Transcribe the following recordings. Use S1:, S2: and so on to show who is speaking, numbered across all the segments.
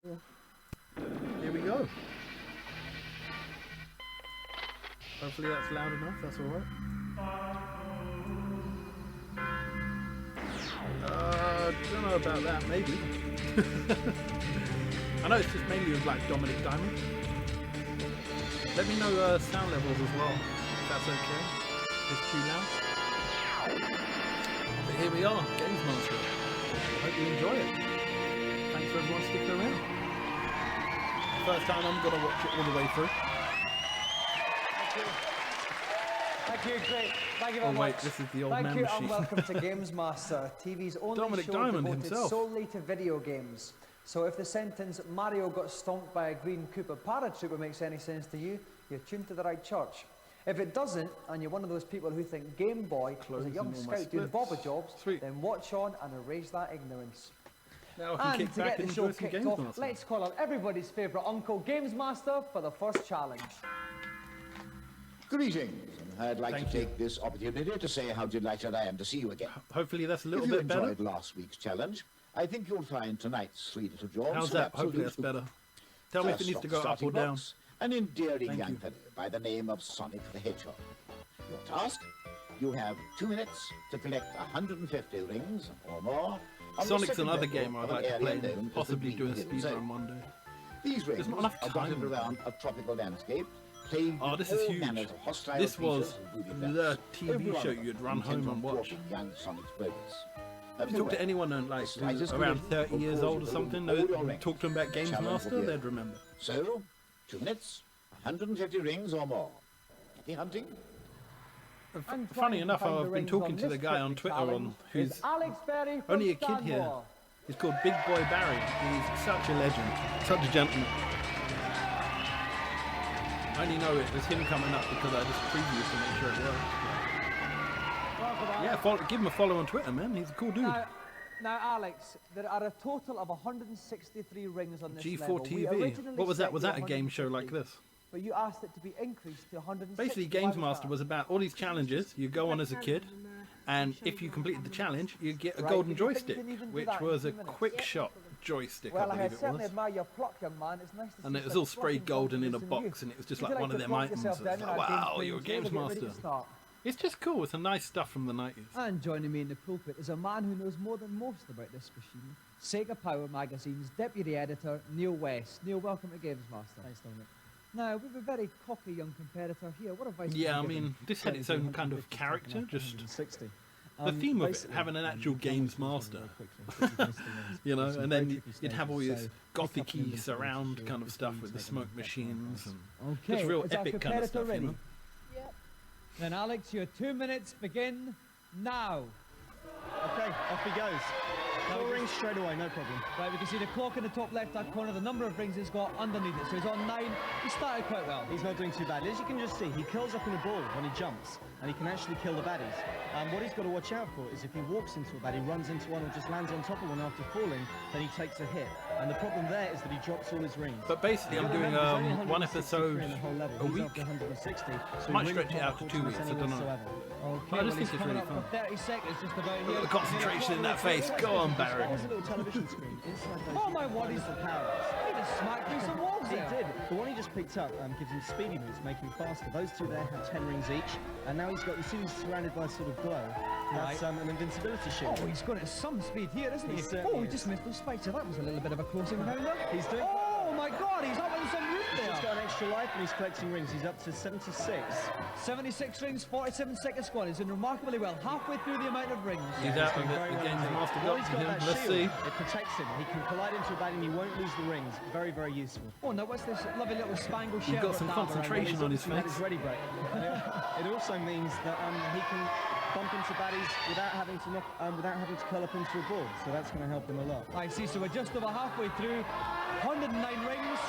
S1: Here we go. Hopefully that's loud enough, that's alright. Don't know about that, maybe. I know it's just mainly with like Dominic Diamond. Let me know sound levels as well, if that's okay. It's too loud. But here we are, Gamesmaster. Hope you enjoy it. Thanks for everyone sticking around. First time I'm going to watch it all the way through.
S2: Thank you, great. Thank you very much.
S1: Wait, this is the old man machine.
S2: Thank you and welcome to Gamesmaster, TV's only
S1: Dominic
S2: show
S1: Diamond
S2: devoted
S1: himself.
S2: solely to video games. So if the sentence Mario got stomped by a green Koopa paratrooper makes any sense to you, you're tuned to the right church. If it doesn't, and you're one of those people who think Game Boy was a young scout doing bobber jobs, then watch on and erase that ignorance.
S1: Now I can kick
S2: to
S1: back
S2: get
S1: and
S2: the show
S1: enjoy some
S2: kicked off,
S1: Gamesmaster.
S2: let's call on everybody's favourite uncle, Gamesmaster, for the first challenge.
S3: Greetings, and I'd like to take this opportunity to say how delighted I am to see you again.
S1: Hopefully that's a little
S3: If you
S1: bit better.
S3: enjoyed last week's challenge, I think you'll find tonight's three little jobs.
S1: How's that? Hopefully that's better. Tell me if it needs to go up or down.
S3: An endearing young fellow by the name of Sonic the Hedgehog. Your task? You have 2 minutes to collect 150 rings or more.
S1: Sonic's another game I'd like to play, possibly do a speedrun one day.
S3: These rings
S1: There's not enough
S3: are dotted
S1: time.
S3: around a tropical landscape.
S1: Oh, this is huge. This was the TV show you'd run home and watch.
S3: Young Sonic's progress.
S1: If you talk to anyone like who's around 30 years old or something, talk to them about Gamesmaster, they'd remember.
S3: So, 2 minutes, 150 rings or more. Happy hunting?
S1: Funny enough, I've been talking to the guy on Twitter who's only a kid here. He's called Big Boy Barry. He's such a legend, such a gentleman. I only know it was him coming up because I just previewed to make sure it worked. Yeah, give him a follow on Twitter, man. He's a cool dude.
S2: Now, Alex, there are a total of 163 rings on this
S1: G4
S2: level.
S1: TV. What was that? Was that a game show like this?
S2: But you asked it to be increased to 160.
S1: Basically, Gamesmaster was about all these challenges you go on as a kid, and if you completed the challenge, you get a golden joystick, which was a quick shot joystick, I believe it was.
S2: Admire your pluck, young man. It's nice to
S1: And
S2: see
S1: it was
S2: such
S1: all sprayed
S2: fluffy
S1: golden in a
S2: golden
S1: box, and it was just
S2: Would
S1: like
S2: you
S1: one of
S2: to
S1: them
S2: plonk
S1: items.
S2: yourself
S1: It's
S2: down
S1: like,
S2: in our
S1: wow,
S2: game
S1: you're a
S2: streams? We're ready to
S1: Gamesmaster.
S2: start.
S1: It's just cool. It's a nice stuff from the 90s.
S2: And joining me in the pulpit is a man who knows more than most about this machine. Sega Power Magazine's deputy editor, Neil West. Neil, welcome to Gamesmaster. Thanks, Dominic. Now, we have a very cocky young competitor here. What advice
S1: Yeah, I
S2: would you give
S1: mean,
S2: him?
S1: this had its own kind of character, just
S2: 60.
S1: the theme of it, having an actual Games Master, you know, and then you'd have all this gothic-y surround kind of stuff with the smoke machines and just real epic kind of stuff, you know.
S2: Yep. Then Alex, your 2 minutes begin now.
S4: Okay, off he goes. 4 rings straight away, no problem.
S2: Right, we can see the clock in the top left-hand corner, the number of rings he's got underneath it. So he's on 9. He started quite well.
S4: He's not doing too bad. As you can just see, he curls up in a ball when he jumps, and he can actually kill the baddies. What he's got to watch out for is if he walks into a baddie, runs into one, or just lands on top of one after falling, then he takes a hit. And the problem there is that he drops all his rings.
S1: But basically, I'm doing one episode a week. Might stretch it out to 2 weeks, I don't know.
S2: Okay,
S1: I just think it's really fun.
S2: 30 seconds just about
S1: Look
S2: here.
S1: at the concentration in that face. Go on, Barry.
S4: There's a little television screen inside those.
S2: Oh my word, he's
S4: the power.
S2: He just smacked through some walls
S4: He
S2: there.
S4: did. The one he just picked up gives him speedy moves, making him faster. Those two there have 10 rings each, and now he's got, you see he's surrounded by a sort of glow. That's an invincibility shield.
S2: Oh, he's got it at some speed here, isn't he?
S4: He certainly
S2: Oh, he
S4: is.
S2: just missed those spikes. So that was a little bit of a close encounter.
S4: He's doing...
S2: Oh my god, he's up on some roof
S4: He's
S2: there.
S4: just got an extra life and he's collecting rings. He's up to 76.
S2: 76 rings, 47 seconds gone. He's doing remarkably well. Halfway through the amount of rings.
S1: He's out of it. The Games Master
S4: Well,
S1: got
S4: he's
S1: to
S4: got
S1: him.
S4: that
S1: Let's
S4: shield.
S1: see.
S4: It protects him. He can collide into a baddie and he won't lose the rings. Very, very useful.
S2: Oh, now what's this lovely little spangled
S1: He's
S2: shirt?
S1: got some concentration on his
S4: That is
S1: face.
S4: ready break. It also means that he can bump into baddies without having to curl up into a ball. So that's going to help him a lot.
S2: I see, so we're just over halfway through. 109 rings.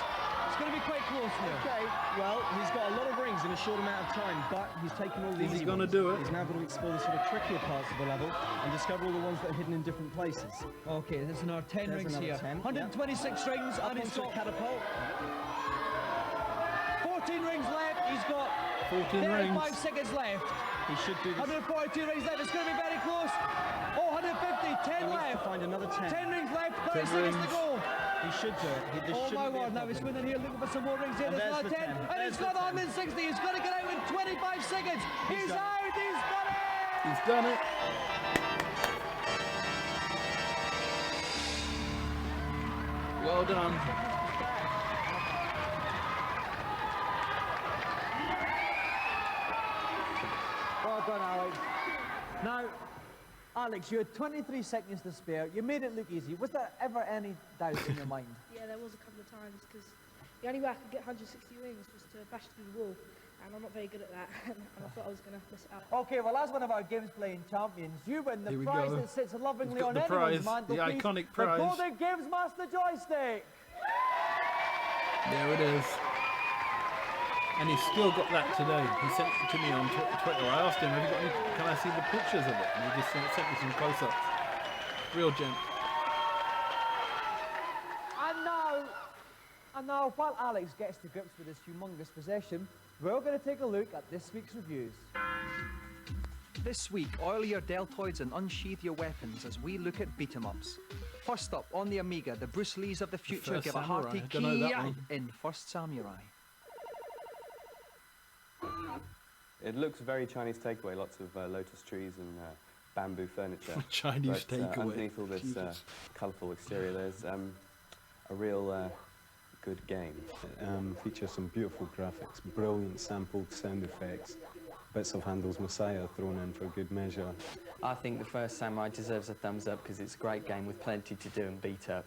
S2: It's going to be quite close now.
S4: Okay, well, he's got a lot of rings in a short amount of time, but he's taken all these.
S1: Is he going to do it?
S4: He's now going to explore the sort of trickier parts of the level and discover all the ones that are hidden in different places.
S2: Okay, there's another 10
S4: There's
S2: rings
S4: another
S2: here.
S4: 10,
S2: 126 rings,
S4: Up
S2: and he's
S4: onto a
S2: got
S4: catapult.
S2: 14 rings left. He's got
S1: 14 rings.
S2: 35 seconds left.
S4: He should do this.
S2: 142 rings left. It's going to be very close. Oh, 150. 10
S4: He needs to
S2: left.
S4: find another 10.
S2: 10 rings left. 30
S1: 10
S2: seconds
S1: rings.
S2: to go.
S4: He should do it. This
S2: Oh my
S4: shouldn't be a
S2: word, now he's
S4: problem.
S2: winning here, looking for some more rings here.
S4: And
S2: It's
S4: there's
S2: not
S4: the
S2: 10,
S4: 10.
S2: and
S4: There's
S2: he's
S4: the
S2: got
S4: 10.
S2: 160. He's got to get out in 25 seconds. He's
S4: done
S2: out, he's done it!
S1: He's done it. Well done.
S2: Well done, Alex. Now, Alex, you had 23 seconds to spare. You made it look easy. Was there ever any doubt in your mind?
S5: Yeah, there was a couple of times because the only way I could get 160 rings was to bash through the wall, and I'm not very good at that, and I thought I was going to mess it up.
S2: Okay, well, as one of our games playing champions, you win the
S1: Here we
S2: prize
S1: go.
S2: that sits lovingly
S1: He's got
S2: on
S1: the
S2: anyone's
S1: prize,
S2: mantelpiece.
S1: the iconic prize.
S2: The golden Gamesmaster joystick.
S1: There it is. And he's still got that today. He sent it to me on Twitter. I asked him, have you got any, can I see the pictures of it? And he just sent me some close-ups. Real gent.
S2: And now, while Alex gets to grips with his humongous possession, we're going to take a look at this week's reviews. This week, oil your deltoids and unsheath your weapons as we look at beat-em-ups. First up, on the Amiga, the Bruce Lees of the future
S1: First
S2: give a
S1: Samurai.
S2: hearty
S1: I don't know that
S2: key
S1: one.
S2: in First Samurai.
S6: It looks very Chinese takeaway, lots of lotus trees and bamboo furniture.
S1: Chinese
S6: but,
S1: takeaway.
S6: Underneath all this colourful exterior, there's a real good game.
S7: Features some beautiful graphics, brilliant sampled sound effects, bits of Handel's Messiah thrown in for good measure.
S8: I think the First Samurai deserves a thumbs up because it's a great game with plenty to do and beat up.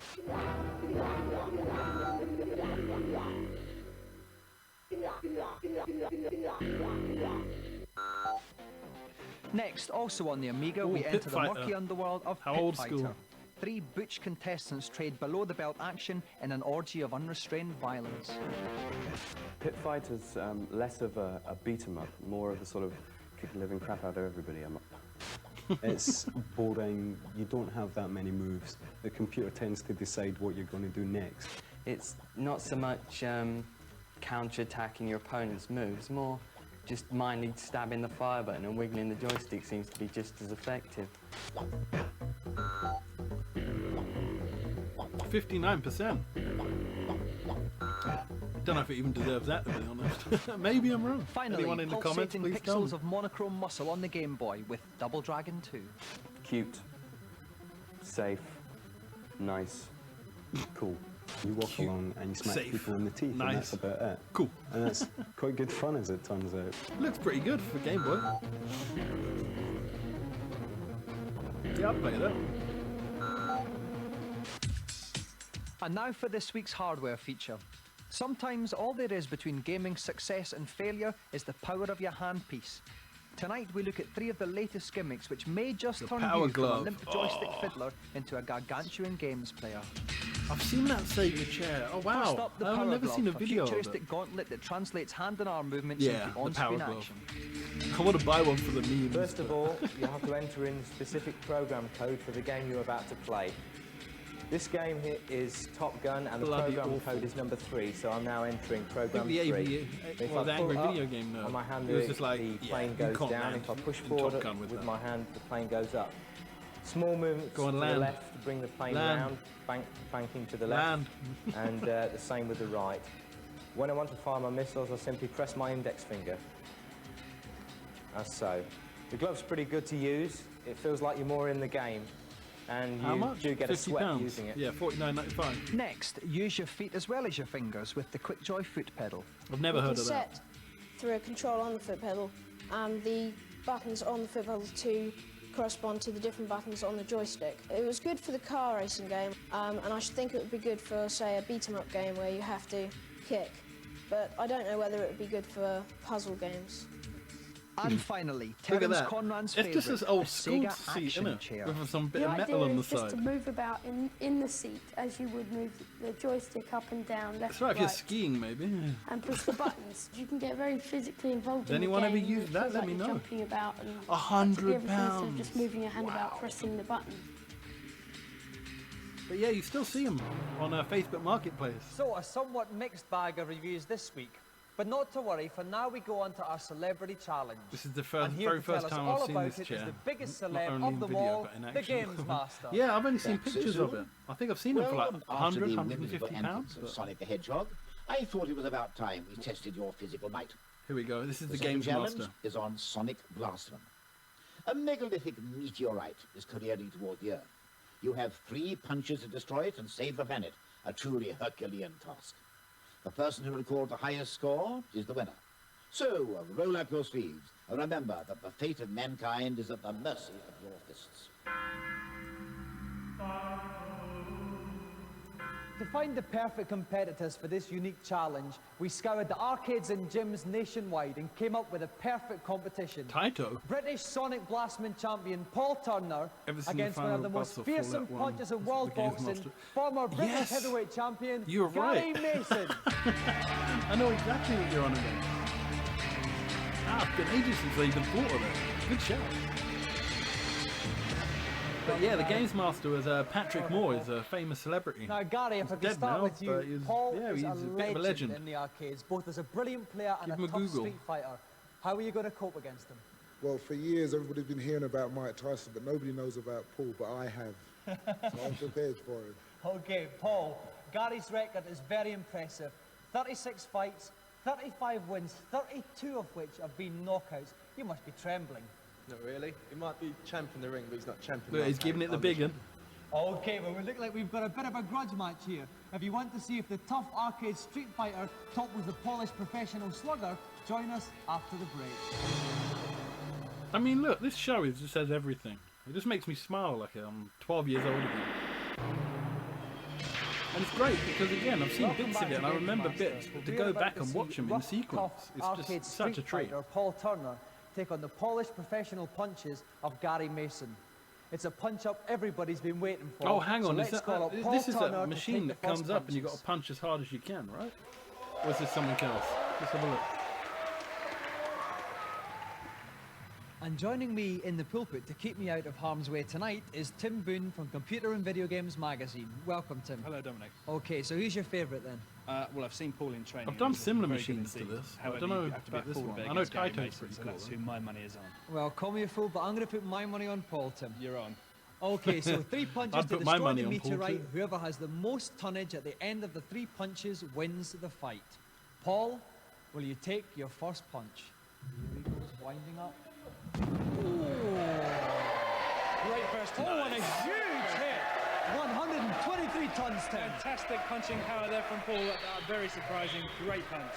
S2: Next, also on the Amiga,
S1: Ooh,
S2: we
S1: Pit
S2: enter the
S1: Fighter.
S2: murky underworld of
S1: How
S2: Pit
S1: old
S2: Fighter.
S1: school.
S2: 3 butch contestants trade below-the-belt action in an orgy of unrestrained violence.
S6: Pit Fighter's less of a beat-em-up, more of a sort of kick the living crap out of everybody.
S7: It's boring, you don't have that many moves. The computer tends to decide what you're going to do next.
S8: It's not so much counter-attacking your opponent's moves, more just mindly stabbing the fire button and wiggling the joystick seems to be just as effective.
S1: 59%. Don't know if it even deserves that, to be honest. Maybe I'm wrong.
S2: Finally,
S1: Anyone in the comments,
S2: pulsating
S1: please tell
S2: pixels
S1: me.
S2: of monochrome muscle on the Game Boy with Double Dragon 2.
S6: Cute, safe, nice, cool.
S7: You walk
S1: Cute,
S7: along and you smack
S1: safe,
S7: people in the teeth,
S1: nice.
S7: and that's about it.
S1: Cool.
S7: And it's quite good fun, as it turns out.
S1: Looks pretty good for Game Boy. Yeah, I'll play that.
S2: And now for this week's hardware feature. Sometimes all there is between gaming success and failure is the power of your handpiece. Tonight we look at 3 of the latest gimmicks which may just
S1: The
S2: turn
S1: power
S2: you
S1: glove.
S2: from a limp joystick fiddler into a gargantuan games player.
S1: I've seen that Sega chair. Oh wow!
S2: First up, the
S1: I've
S2: power
S1: never
S2: glove,
S1: seen a video of
S2: futuristic
S1: it.
S2: gauntlet that translates hand and arm movements
S1: Yeah,
S2: into
S1: the power
S2: on-screen
S1: glove.
S2: action.
S1: I want to buy one for the memes.
S9: First of all, you have to enter in specific program code for the game you're about to play. This game here is Top Gun, and the
S1: Bloody
S9: program
S1: awful.
S9: code is number 3, so I'm now entering
S1: I
S9: program
S1: think the
S9: 3. If
S1: well,
S9: I
S1: the
S9: pull
S1: angry
S9: up
S1: video game though.
S9: on my hand,
S1: It was just like,
S9: the
S1: yeah,
S9: plane
S1: you
S9: goes
S1: can't
S9: down.
S1: land
S9: If I push
S1: in
S9: forward
S1: Top Gun with that.
S9: my hand, the plane goes up. Small movements
S1: Go on,
S9: to
S1: land.
S9: the left to bring the plane
S1: Land.
S9: around, banking to the left,
S1: Land.
S9: and the same with the right. When I want to fire my missiles, I simply press my index finger, as so. The glove's pretty good to use. It feels like you're more in the game, and
S1: How
S9: you
S1: much?
S9: do get a
S1: £50
S9: sweat using it.
S1: Yeah, $49.95.
S2: Next, use your feet as well as your fingers with the QuickJoy foot pedal.
S1: I've never
S5: You
S1: heard
S5: can
S1: of that.
S5: set through a control on the foot pedal, and the buttons on the foot pedal to correspond to the different buttons on the joystick. It was good for the car racing game, and I should think it would be good for, say, a beat-em-up game where you have to kick, but I don't know whether it would be good for puzzle games.
S2: And finally,
S1: Look at
S2: Terence
S1: that.
S2: Conran's
S1: It's just
S2: favourite,
S1: this old
S2: a
S1: school
S2: Sega
S1: seat,
S2: action
S1: isn't it?
S2: chair.
S1: With some bit
S10: The
S1: of metal
S10: idea
S1: on the
S10: is just to
S1: side.
S10: move about in the seat as you would move the joystick up and down, left
S1: That's right, if
S10: and
S1: you're
S10: right,
S1: skiing maybe.
S10: and push the buttons. You can get very physically involved
S1: Does
S10: in the
S1: anyone ever
S10: game.
S1: use
S10: It
S1: that?
S10: feels
S1: Let
S10: like
S1: me
S10: you're
S1: know.
S10: jumping about and
S1: £100.
S10: instead of just moving your hand about pressing the button.
S1: But yeah, you still see them on Facebook Marketplace.
S2: So, a somewhat mixed bag of reviews this week. But not to worry, for now we go on to our celebrity challenge.
S1: This is the
S2: And here
S1: very
S2: to tell
S1: first
S2: us
S1: time
S2: all
S1: I've seen
S2: about
S1: this
S2: it
S1: chair.
S2: is the biggest
S1: Not
S2: celeb
S1: only
S2: of
S1: in
S2: them
S1: video,
S2: all,
S1: but in
S2: the
S1: action.
S2: Gamesmaster.
S1: Yeah, I've only seen
S3: That's
S1: pictures
S3: so
S1: of it. I think I've seen them for like
S3: Well,
S1: 100,
S3: after the
S1: 150
S3: inimitable
S1: pounds.
S3: antics of
S1: But
S3: Sonic the Hedgehog, I thought it was about time we tested your physical might.
S1: here we go. This is the
S3: second challenge
S1: Gamesmaster.
S3: is on Sonic Blastman. A megalithic meteorite is careering toward the Earth. You have 3 punches to destroy it and save the planet. A truly Herculean task. The person who records the highest score is the winner. So, roll up your sleeves and remember that the fate of mankind is at the mercy of your fists.
S2: To find the perfect competitors for this unique challenge, we scoured the arcades and gyms nationwide and came up with a perfect competition.
S1: Taito.
S2: British Sonic Blastman champion Paul Turner
S1: Ever seen
S2: against
S1: the
S2: one of
S1: final
S2: the most
S1: boss of
S2: fearsome
S1: Fallout 1?
S2: punches in
S1: This is
S2: world
S1: the
S2: boxing,
S1: Gamesmaster.
S2: former British
S1: Yes!
S2: heavyweight champion
S1: You're
S2: Gary
S1: right.
S2: Mason.
S1: I know exactly what you're on about. It's been ages since I even thought of it. Good shout. But yeah, the Gamesmaster was Patrick Moore, is a famous celebrity.
S2: Now, Gary, if I
S1: He's
S2: could
S1: dead
S2: start
S1: now,
S2: with you,
S1: but he's-
S2: Paul
S1: yeah,
S2: is
S1: he's
S2: a
S1: a bit of a
S2: legend
S1: legend.
S2: in the arcades, both as a brilliant player and
S1: Give
S2: a
S1: him a
S2: tough
S1: Google.
S2: street fighter. How are you going to cope against him?
S11: Well, for years everybody's been hearing about Mike Tyson, but nobody knows about Paul, but I have. So I'm prepared for it.
S2: Okay, Paul, Gary's record is very impressive. 36 fights, 35 wins, 32 of which have been knockouts. You must be trembling.
S12: Not really. He might be champ in the ring, but he's not champion.
S1: Look, he's giving it the big one.
S2: Okay, well, we look like we've got a bit of a grudge match here. If you want to see if the tough arcade street fighter topples the polished professional slugger, join us after the break.
S1: I mean, look, this show just says everything. It just makes me smile like I'm 12 years old again. And it's great because, again, I've seen
S2: Welcome
S1: bits
S2: back
S1: of it and I remember
S2: Gamesmaster.
S1: bits, but to
S2: We're
S1: go
S2: about
S1: back
S2: to
S1: and
S2: see
S1: watch them in
S2: rough,
S1: sequence,
S2: tough
S1: it's
S2: arcade
S1: just such a
S2: street
S1: treat.
S2: fighter Paul Turner take on the polished professional punches of Gary Mason. It's a punch-up everybody's been waiting for.
S1: Oh, hang
S2: so
S1: on,
S2: let's call up Paul
S1: this is
S2: Turner
S1: a
S2: to
S1: machine
S2: take
S1: that
S2: the first
S1: comes up and you've got
S2: punches.
S1: to punch as hard as you can, right? Or is this something else? Let's have a look.
S2: And joining me in the pulpit to keep me out of harm's way tonight is Tim Boone from Computer and Video Games Magazine. Welcome, Tim.
S13: Hello, Dominic.
S2: Okay, so who's your favourite then?
S13: Well, I've seen Paul in training.
S1: I've done
S13: He's
S1: similar
S13: very good
S1: machines to
S13: indeed.
S1: this. I
S13: However,
S1: don't know
S13: you have to be
S1: about this
S13: a fool
S1: one.
S13: to bet
S1: I know
S13: against Gary
S1: Taito's
S13: Mason,
S1: pretty
S13: so
S1: cool,
S13: that's
S1: though.
S13: who my money is on.
S2: Well, call me a fool, but I'm going to put my money on Paul, Tim.
S13: You're on.
S2: Okay, so 3 punches
S1: I'd
S2: to
S1: put my
S2: destroy
S1: money
S2: the
S1: on Paul
S2: meteorite.
S1: too.
S2: Whoever has the most tonnage at the end of the 3 punches wins the fight. Paul, will you take your first punch? Here he goes, winding up.
S13: Great first
S2: Oh, and a huge hit! 123 tons, Tim.
S13: Fantastic punching power there from Paul. Very surprising. Great punch.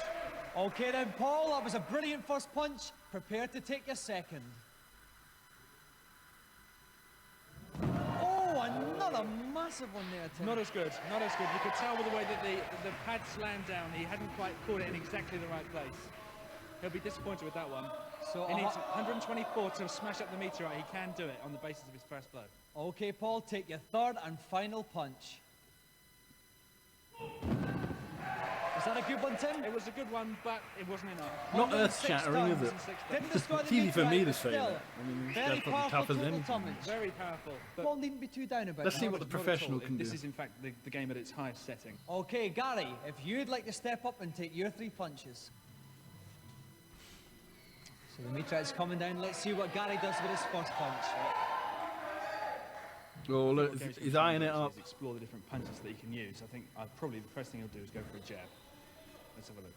S2: Okay then, Paul, that was a brilliant first punch. Prepare to take your second. Oh, another massive one there, Tim.
S13: Not as good. Not as good. You could tell with the way that the pads slammed down. He hadn't quite caught it in exactly the right place. He'll be disappointed with that one.
S2: So
S13: He needs 124 to smash up the meteorite. He can do it on the basis of his first blow.
S2: Okay, Paul, take your third and final punch. Was that a good one, Tim?
S13: It was a good one, but it wasn't enough.
S1: Not
S2: 106
S1: earth-shattering, is it?
S2: tons. Didn't destroy the
S1: It's easy for me
S2: meteorite,
S1: to
S2: but
S1: say
S2: still,
S1: that. I mean,
S2: very
S1: that's probably
S2: powerful
S1: tough as
S2: total
S1: anything.
S2: tonnage.
S13: Very powerful. But
S2: Paul needn't be too down about
S1: Let's
S2: it.
S1: see what the
S13: not at
S1: professional
S13: all.
S1: can do.
S13: This is, in fact, the game at its highest setting.
S2: Okay, Gary, if you'd like to step up and take your 3 punches. So the meteorite's coming down. Let's see what Gary does with his first punch.
S1: Oh, look,
S13: What Gary's
S1: he's
S13: gonna
S1: eyeing
S13: do
S1: it
S13: is
S1: up.
S13: Explore the different punches that he can use. I think probably the first thing he'll do is go for a jab. Let's have a look.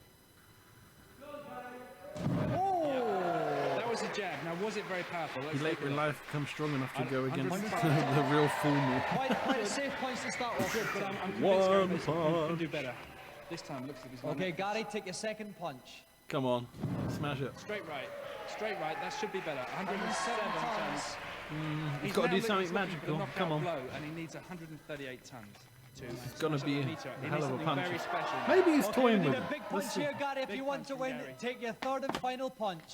S2: Oh!
S13: That was a jab. Now, was it very powerful? Let's
S1: He late
S13: take a
S1: in
S13: look.
S1: life become strong enough to go against
S13: 105.
S1: the real full me.
S2: Quite a safe punch to start off.
S13: Good, but I'm convinced Gary
S1: One
S13: Mason can
S1: punch.
S13: do better. This time, looks like he's not.
S2: Okay, Gary, take your second punch.
S1: Come on, smash it.
S13: Straight right. Straight right. That should be better. 107 tons.
S1: He's got to do something magical. Come on.
S13: Blow, and he needs 138 tons.
S1: It's going to be a hell of a punch.
S13: Very special.
S1: Maybe he's
S2: Okay,
S1: toying
S2: we
S1: with
S2: need
S1: it.
S2: a big punch
S1: Let's see.
S2: here, Gary, if
S13: Big
S2: you want
S13: punch
S2: to
S13: from
S2: win.
S13: Gary.
S2: Take your third and final punch.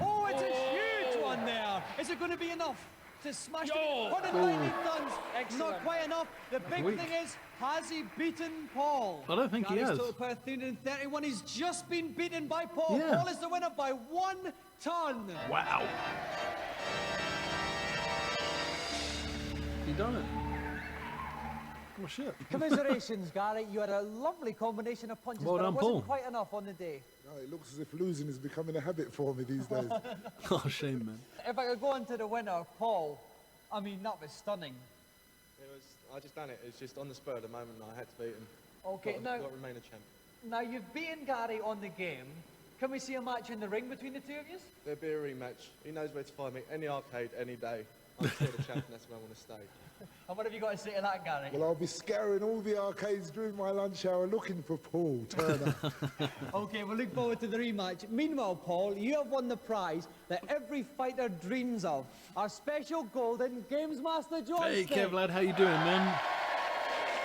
S2: Oh, it's a huge one there. Is it going to be enough to smash the 190 tons?
S13: Excellent.
S2: Not quite enough. The big
S1: Weak.
S2: thing is, has he beaten Paul?
S1: I don't think he
S2: Gary's
S1: has.
S2: total power 331. He's just been beaten by Paul.
S1: Yeah.
S2: Paul is the winner by 1 ton.
S1: Wow. He done it. Oh shit.
S2: Commiserations, Gary. You had a lovely combination of punches,
S1: Well
S2: but
S1: done,
S2: it wasn't
S1: Paul.
S2: quite enough on the day.
S11: No, it looks as if losing is becoming a habit for me these days.
S1: Oh, shame, man.
S2: If I could go on to the winner, Paul, I mean, that was stunning.
S12: I just done it. It's just on the spur of the moment. I had to beat him.
S2: Okay,
S12: got
S2: now,
S12: to remain a champ.
S2: now you've beaten Gary on the game. Can we see a match in the ring between the two of you?
S12: There'll be a rematch. He knows where to find me. Any arcade, any day. I'm still the champ, and that's where I want to stay.
S2: And what have you got to say to that, Gary?
S11: Well, I'll be scouring all the arcades during my lunch hour looking for Paul Turner.
S2: Okay, we'll look forward to the rematch. Meanwhile, Paul, you have won the prize that every fighter dreams of. Our special golden Gamesmaster joystick.
S1: Hey, Kev, lad, how you doing, man?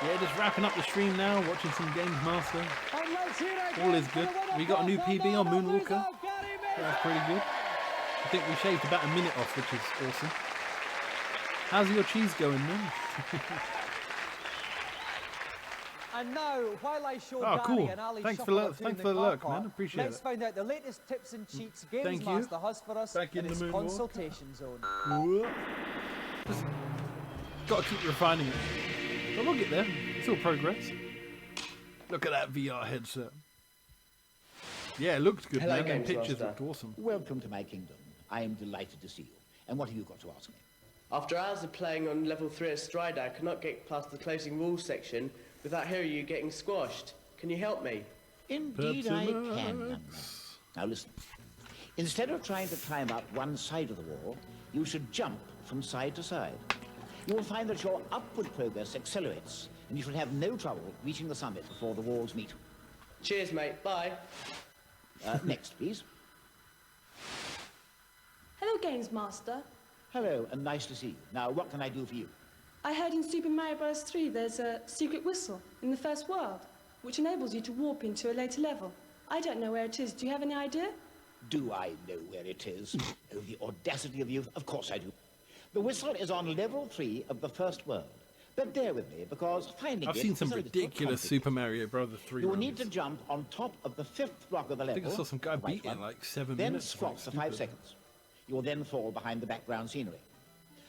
S1: Yeah, just wrapping up the stream now, watching some Gamesmaster.
S2: And let's hear it
S1: All
S2: again
S1: is
S2: for
S1: good.
S2: the winner,
S1: We got a new
S2: Paul
S1: PB on
S2: Turner,
S1: Moonwalker.
S2: loser, Gary Mason.
S1: That's pretty good. I think we shaved about a minute off, which is awesome. How's your cheese going, man?
S2: And now, while I show
S1: Oh,
S2: Gary
S1: cool.
S2: and Ali
S1: Thanks
S2: shuffle
S1: for
S2: up to
S1: thanks
S2: in
S1: for the
S2: car
S1: look,
S2: park,
S1: man. Appreciate
S2: let's
S1: it.
S2: find out the latest tips and cheats
S1: Thank you.
S2: Gamesmaster has for us
S1: Back in
S2: in
S1: the
S2: its
S1: moonwalk.
S2: consultation zone.
S1: Just got to keep refining it. But we'll get there. It's all progress. Look at that VR headset. Yeah, it looked good,
S14: Hello,
S1: man. And pictures
S14: Gamesmaster.
S1: looked awesome.
S3: Welcome to my kingdom. I am delighted to see you. And what have you got to ask me?
S14: After hours of playing on level 3 at Strider, I could not get past the closing wall section without hearing you getting squashed. Can you help me?
S3: Indeed I can, young man. Now listen. Instead of trying to climb up one side of the wall, you should jump from side to side. You will find that your upward progress accelerates, and you should have no trouble reaching the summit before the walls meet.
S14: Cheers, mate. Bye.
S3: Next, please.
S15: Hello, Gamesmaster.
S3: Hello, and nice to see you. Now, what can I do for you?
S15: I heard in Super Mario Bros. 3 there's a secret whistle in the first world, which enables you to warp into a later level. I don't know where it is. Do you have any idea?
S3: Do I know where it is? Oh, the audacity of you. Of course I do. The whistle is on level 3 of the first world. But bear with me, because finding
S1: I've
S3: it
S1: seen some
S3: is a little
S1: ridiculous
S3: complicated.
S1: Super Mario Bros. 3
S3: You will
S1: runs.
S3: need to jump on top of the 5th block of the
S1: I
S3: level.
S1: think I saw some guy
S3: the white
S1: beat it in
S3: one,
S1: like 7
S3: then
S1: minutes.
S3: squat
S1: Like,
S3: for 5
S1: stupid.
S3: seconds. You will then fall behind the background scenery.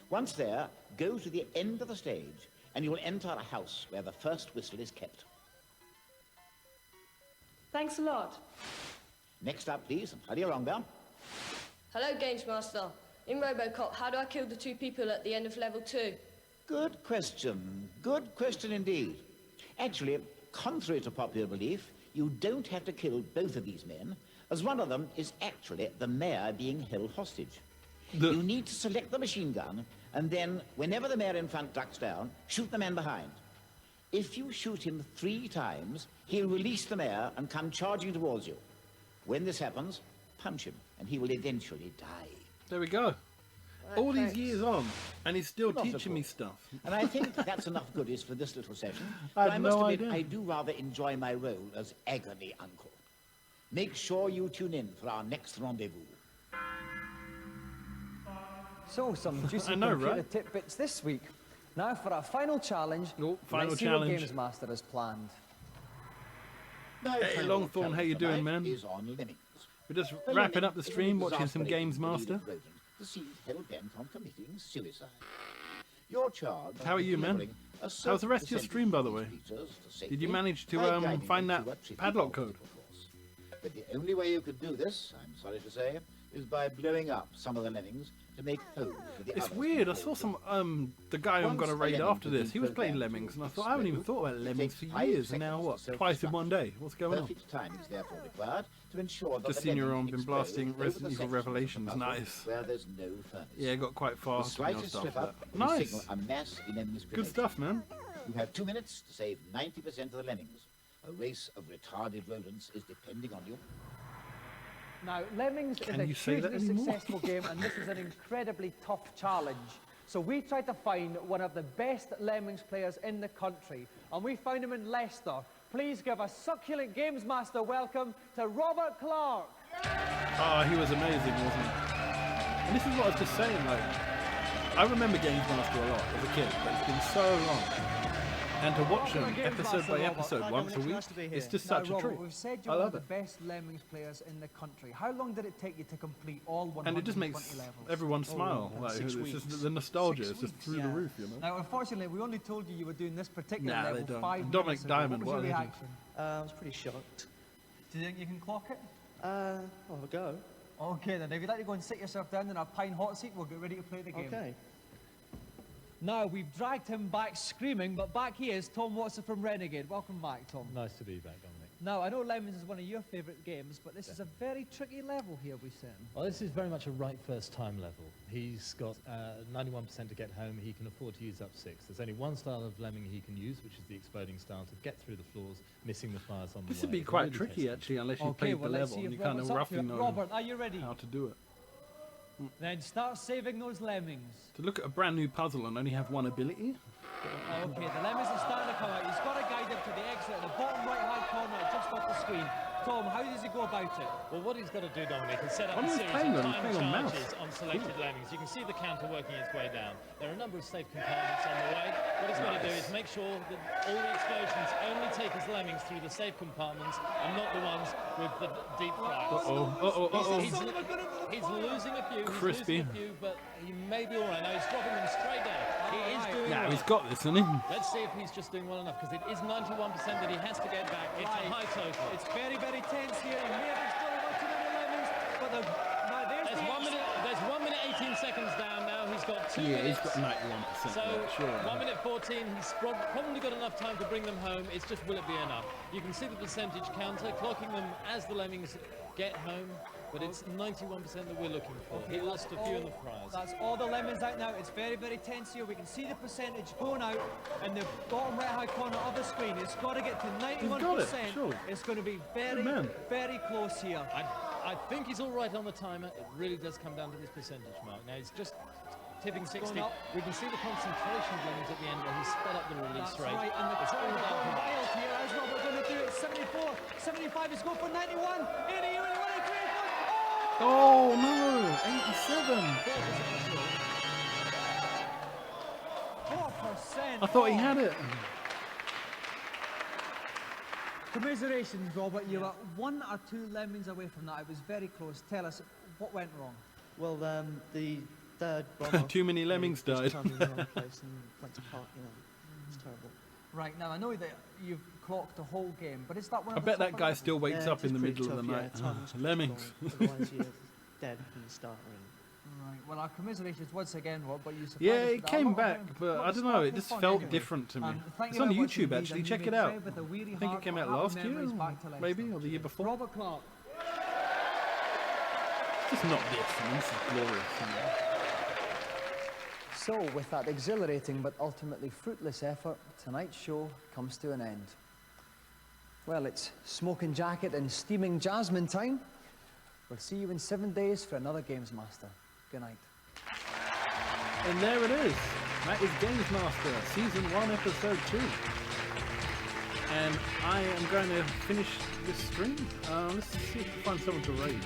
S3: Once there, go to the end of the stage, and you will enter a house where the first whistle is kept.
S15: Thanks a lot.
S3: Next up, please, and hurry along there.
S16: Hello, Gamesmaster. In Robocop, how do I kill the two people at the end of level 2?
S3: Good question. Good question indeed. Actually, contrary to popular belief, you don't have to kill both of these men, as one of them is actually the mayor being held hostage. You need to select the machine gun, and then, whenever the mayor in front ducks down, shoot the man behind. If you shoot him 3 times, he'll release the mayor and come charging towards you. When this happens, punch him, and he will eventually die.
S1: There we go. All these years on, and he's still
S3: Not at
S1: teaching me
S3: all.
S1: stuff.
S3: And I think that's enough goodies for this little session.
S1: I
S3: But
S1: had
S3: must
S1: no
S3: admit,
S1: idea.
S3: I do rather enjoy my role as agony uncle. Make sure you tune in for our next rendezvous.
S2: So, some juicy
S1: I know,
S2: computer
S1: right?
S2: tidbits this week. Now for our final challenge.
S1: final
S2: Let's
S1: challenge.
S2: see what Gamesmaster has planned.
S1: Hey, Longthorn, how you doing, man?
S3: Is on lemmings.
S1: We're just
S3: The
S1: wrapping up
S3: lemmings
S1: the
S3: is
S1: stream,
S3: a
S1: watching some
S3: disaster-laden
S1: Gamesmaster.
S3: breed of rodent, the seed hell-bent on committing suicide. Your charge
S1: How are you, man? How's the rest of your stream, by the way? Did you manage to find that padlock code?
S3: But the only way you could do this, I'm sorry to say, is by blowing up some of the lemmings to make holes for the
S1: It's
S3: others.
S1: weird. I saw some the guy I'm
S3: Once
S1: gonna
S3: a
S1: raid
S3: lemming
S1: after
S3: has
S1: this.
S3: been
S1: He was playing
S3: programmed
S1: Lemmings, and I
S3: to
S1: thought I haven't even
S3: explode.
S1: thought about
S3: It
S1: Lemmings
S3: takes
S1: for
S3: 5
S1: years, and now
S3: seconds
S1: what?
S3: to
S1: Twice in one day. What's going on?
S3: Perfect timing is therefore required to ensure that
S1: Just
S3: the
S1: seen you're
S3: lemming
S1: on, been
S3: explode
S1: blasting
S3: over the
S1: Resident Evil
S3: sections of the
S1: Revelations.
S3: puzzle
S1: Nice.
S3: Where there's no furnace.
S1: Yeah, got quite
S3: The
S1: fast and
S3: slightest
S1: stuff.
S3: slip
S1: Like
S3: up
S1: that.
S3: will
S1: Nice.
S3: signal a mass in enemy's
S1: Good stuff, man.
S3: You have 2 minutes to save 90% of the lemmings. A race of retarded rodents is depending on you.
S2: Now, Lemmings
S1: Can
S2: is a
S1: you say that
S2: hugely
S1: anymore?
S2: successful game, and this is an incredibly tough challenge. So we tried to find one of the best Lemmings players in the country, and we found him in Leicester. Please give a succulent Gamesmaster welcome to Robert Clark.
S1: Oh, he was amazing, wasn't he? And this is what I was just saying, like, I remember Gamesmaster a lot as a kid, but it's been so long. And to watch them
S2: Welcome to
S1: episode by
S2: Gamesmaster, Robert.
S1: episode,
S2: Hi,
S1: once a
S2: Dominic,
S1: week,
S2: nice to be
S1: it's
S2: here.
S1: just
S2: Now,
S1: such a
S2: Robert,
S1: treat.
S2: we've said
S1: I
S2: you're one
S1: love
S2: of
S1: it.
S2: the best Lemmings players in the country. How long did it take you to complete all 120
S1: And it just makes
S2: levels?
S1: everyone smile. Like, it's just the nostalgia is just through the roof, you know.
S2: Now, unfortunately, we only told you were doing this particular
S1: Nah,
S2: level
S1: they don't.
S2: 5
S1: Dominic
S2: minutes ago.
S1: Diamond,
S2: What was
S1: what
S2: your
S1: are they
S2: reaction?
S14: I was pretty shocked.
S2: Do you think you can clock it?
S14: I'll go.
S2: Okay then, if you'd like to go and sit yourself down in our pine hot seat, we'll get ready to play the game.
S14: Okay.
S2: Now, we've dragged him back screaming, but back he is, Tom Watson from Renegade. Welcome back, Tom.
S17: Nice to be back, Dominic.
S2: Now, I know Lemmings is one of your favourite games, but this is a very tricky level here we set him.
S17: Well, this is very much a right first time level. He's got 91% to get home. He can afford to use up 6. There's only one style of lemming he can use, which is the exploding style, to get through the floors, missing the fires on the way.
S1: This would be
S17: It
S1: quite
S17: really
S1: tricky,
S17: takes
S1: actually, unless you
S2: Okay,
S1: played the
S2: well, let's
S1: level
S2: see
S1: and
S2: if
S1: you kind of
S2: Robert's up
S1: roughly
S2: to it.
S1: know
S2: Robert, are you ready?
S1: how to do it.
S2: Then start saving those lemmings.
S1: To look at a brand new puzzle and only have one ability?
S2: Okay, the lemmings are starting to come out. He's got to guide them to the exit at the bottom right-hand corner, just off the screen. Tom, how does he go about it?
S17: Well, what he's got to do, Dominic, is set up
S1: Oh,
S17: a
S1: he's
S17: series
S1: playing
S17: of
S1: on-
S17: time
S1: playing on mouse.
S17: charges on selected lemmings. You can see the counter working its way down. There are a number of safe compartments on the way. What he's got to do is make sure that all the explosions only take his lemmings through the safe compartments and not the ones with the deep fryers. He's losing a few.
S1: Crispy.
S17: He's losing a few, but he may be all right. Now he's dropping them straight down. He is doing
S1: Nah,
S17: well.
S1: he's got this, isn't he?
S17: Let's see if he's just doing well enough, because it is 91% that he has to get back. It's a high total.
S2: It's very, very tense here. He may have stolen one too many lemmings, but now there's
S17: There's
S2: the
S17: 1 minute. There's 1 minute 18 seconds down now. He's got 2
S1: Yeah,
S17: minutes.
S1: he's got 91%.
S17: So
S1: yeah, sure.
S17: 1 minute 14. He's probably got enough time to bring them home. It's just, will it be enough? You can see the percentage counter clocking them as the lemmings get home, but it's 91% that we're looking for. He lost a few in the fryers.
S2: That's all the lemons out now. It's very, very tense here. We can see the percentage going out in the bottom right-hand corner of the screen. It's got to get to 91%.
S1: sure.
S2: It's going to be very,
S1: man.
S2: very close here.
S17: I think he's all right on the timer. It really does come down to this percentage mark. Now he's just tipping 60.
S2: Going up.
S17: We can see the concentration of lemmings at the end where he sped up the release
S2: That's
S17: rate.
S2: right, and the
S17: It's
S2: time
S17: all
S2: is
S17: down
S2: going
S17: to
S2: wild here. How's Robert going to do it? 74, 75, he's going for 91. 80, 81, 83,
S1: Oh no! 87!
S2: 4%.
S1: I thought he had it.
S2: Commiserations, Robert. You were 1 or 2 lemons away from that. It was very close. Tell us, what went wrong?
S14: Well, the third bomber...
S1: Too many lemmings died.
S14: Time in the wrong place and went to park, you know. It's terrible.
S2: Right, now I know that you've clocked the whole game, but is that one
S1: I
S2: of the
S1: bet that
S2: tougher
S1: guy
S2: levels?
S1: still wakes
S14: Yeah,
S1: up
S14: it
S1: in
S14: is
S1: the
S14: pretty
S1: middle of the
S14: tough,
S1: night.
S14: yeah, time's
S1: Lemmings.
S14: Otherwise you're dead from the start, really.
S2: Right, well, our commiserations once again, Rob, but you surprised
S1: Yeah,
S2: us
S1: it
S2: with that.
S1: came
S2: Lot of
S1: back,
S2: them.
S1: but
S2: Lot
S1: I
S2: of
S1: don't know, it
S2: sparkling
S1: just
S2: fun
S1: felt
S2: anyway.
S1: different to me.
S2: Thank
S1: It's
S2: you
S1: on
S2: very much
S1: YouTube,
S2: indeed,
S1: actually,
S2: and you
S1: check
S2: made
S1: it out.
S2: Fred with a weary
S1: I think it
S2: heart
S1: came
S2: of
S1: out
S2: happy
S1: last year,
S2: memories back to Leicester.
S1: maybe, or the year before.
S2: Robert Clark.
S1: Just not this, and this is glorious. You know.
S2: So, with that exhilarating but ultimately fruitless effort, tonight's show comes to an end. Well, it's smoking jacket and steaming jasmine time. We'll see you in 7 days for another Gamesmaster. Good night.
S1: And there it is. That is Gamesmaster, Season 1, Episode 2. And I am going to finish this stream. Let's see if we can find someone to raid.